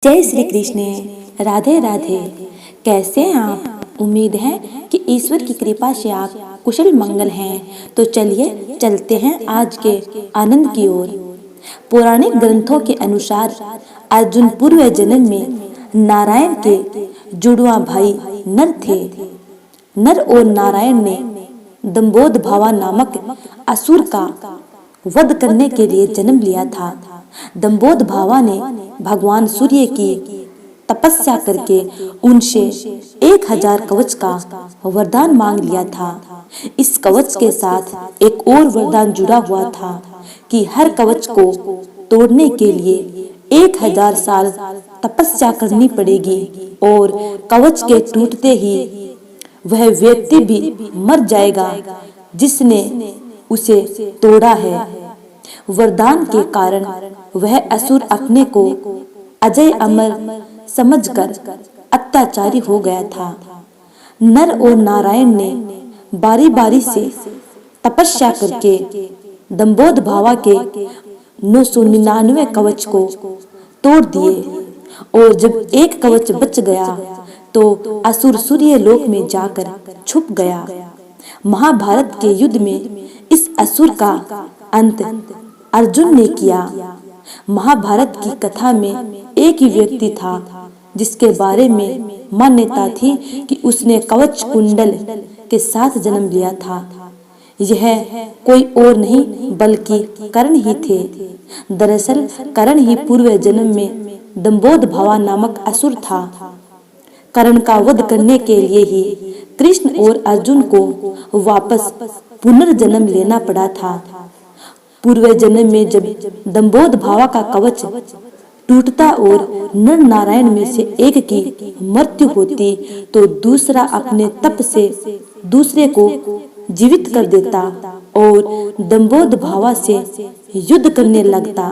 जय श्री कृष्ण। राधे राधे। कैसे हैं आप? उम्मीद है कि ईश्वर की कृपा से आप कुशल मंगल हैं। तो चलिए चलते हैं आज के आनंद की ओर। पौराणिक ग्रंथों के अनुसार अर्जुन पूर्व जन्म में नारायण के जुड़वा भाई नर थे। नर और नारायण ने दंबोद भावा नामक असुर का वध करने के लिए जन्म लिया था। दंबोद भावा ने भगवान सूर्य की तपस्या करके उनसे 1000 कवच का वरदान मांग लिया था। इस कवच के साथ एक और वरदान जुड़ा हुआ था कि हर कवच को तोड़ने के लिए 1000 साल तपस्या करनी पड़ेगी और कवच के टूटते ही वह व्यक्ति भी मर जाएगा जिसने उसे तोड़ा है। वरदान के कारण वह असुर अपने को अजय अमर समझकर अत्याचारी हो गया था। नर और नारायण ने बारी बारी से तपस्या करके दंबोद भावा के 999 कवच को तोड़ दिए और जब एक कवच बच गया तो असुर सूर्य लोक में जाकर छुप गया। महाभारत के युद्ध में इस असुर का अंत अर्जुन ने किया। महाभारत की कथा में एक ही व्यक्ति था जिसके बारे में मान्यता थी कि उसने कवच कुंडल के साथ जन्म लिया था। यह कोई और नहीं बल्कि कर्ण ही थे। दरअसल कर्ण ही पूर्व जन्म में दंबोद भावा नामक असुर था। कर्ण का वध करने के लिए ही कृष्ण और अर्जुन को वापस पुनर्जन्म लेना पड़ा था। पूर्व जन्म में जब दंबोद भावा का कवच टूटता और नर नारायण में से एक की मृत्यु होती तो दूसरा अपने तप से दूसरे को जीवित कर देता और दंबोद भावा से युद्ध करने लगता।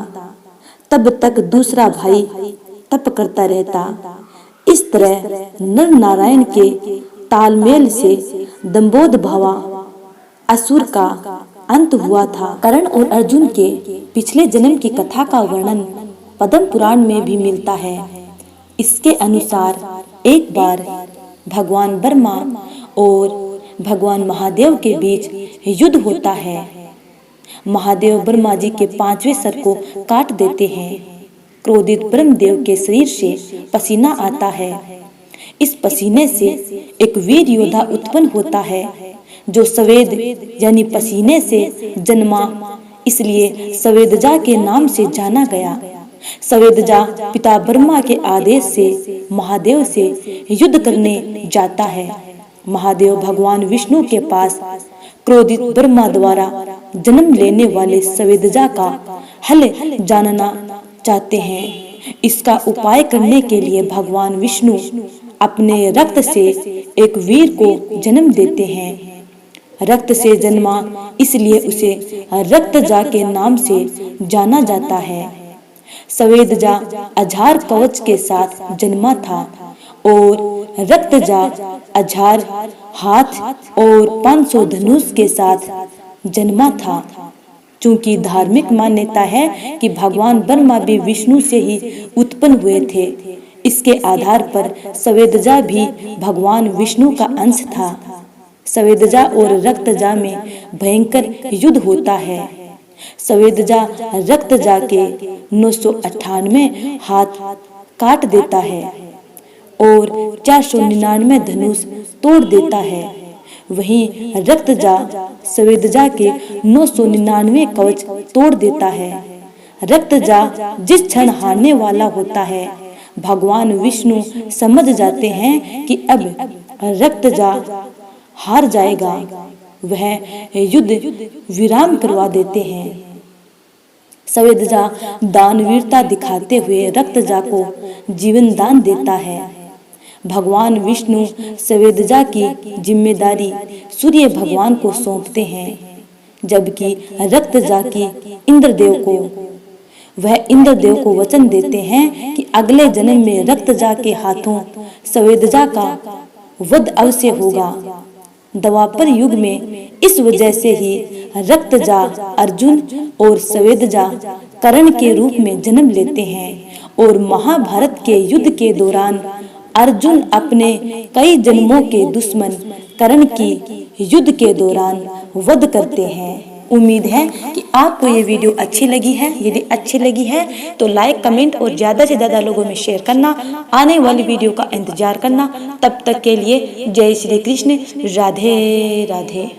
तब तक दूसरा भाई तप करता रहता। इस तरह नर नारायण के तालमेल से दंबोद भावा असुर का अंत हुआ था। कर्ण और अर्जुन के पिछले जन्म की कथा का वर्णन पद्म पुराण में भी मिलता है। इसके अनुसार एक बार भगवान ब्रह्मा और भगवान महादेव के बीच युद्ध होता है। महादेव ब्रह्मा जी के 5वें सर को काट देते हैं। क्रोधित ब्रह्मदेव के शरीर से पसीना आता है। इस पसीने से एक वीर योद्धा उत्पन्न होता है जो सवेद यानी पसीने से जन्मा, इसलिए सवेदजा के नाम से जाना गया। सवेदजा पिता ब्रह्मा के आदेश से महादेव से युद्ध करने जाता है। महादेव भगवान विष्णु के पास क्रोधित ब्रह्मा द्वारा जन्म लेने वाले सवेदजा का हल जानना चाहते हैं। इसका उपाय करने के लिए भगवान विष्णु अपने रक्त से एक वीर को जन्म देते हैं। रक्त से जन्मा इसलिए उसे रक्तजा के नाम से जाना जाता है। सवेदजा अझार कवच के साथ जन्मा था और रक्तजा अझार हाथ और 500 धनुष के साथ जन्मा था। चूंकि धार्मिक मान्यता है कि भगवान ब्रह्मा भी विष्णु से ही उत्पन्न हुए थे, इसके आधार पर सवेदजा भी भगवान विष्णु का अंश था। सवेदजा और रक्तजा में भयंकर युद्ध होता है। सवेदजा रक्तजा के 998 हाथ काट देता है और 499 धनुष तोड़ देता है। वहीं रक्तजा सवेदजा के 999 कवच तोड़ देता है। रक्तजा जिस क्षण हारने वाला होता है, भगवान विष्णु समझ जाते हैं कि अब रक्तजा हार जाएगा। वह युद्ध विराम करवा देते हैं। सवेदजा दानवीरता दिखाते हुए रक्तजा को जीवन दान देता है। भगवान विष्णु सवेदजा की जिम्मेदारी सूर्य भगवान को सौंपते हैं, जबकि रक्तजा की इंद्रदेव को। वह इंद्रदेव को वचन देते हैं कि अगले जन्म में रक्तजा के हाथों सवेदजा का वध अवश्य होगा। द्वापर युग में इस वजह से ही रक्तजा अर्जुन और सवेदजा कर्ण के रूप में जन्म लेते हैं और महाभारत के युद्ध के दौरान अर्जुन अपने कई जन्मों के दुश्मन कर्ण की युद्ध के दौरान वध करते हैं। उम्मीद है कि आपको ये वीडियो अच्छी लगी है। यदि अच्छी लगी है तो लाइक, कमेंट और ज़्यादा से ज़्यादा लोगों में शेयर करना। आने वाली वीडियो का इंतजार करना। तब तक के लिए जय श्री कृष्ण, राधे राधे।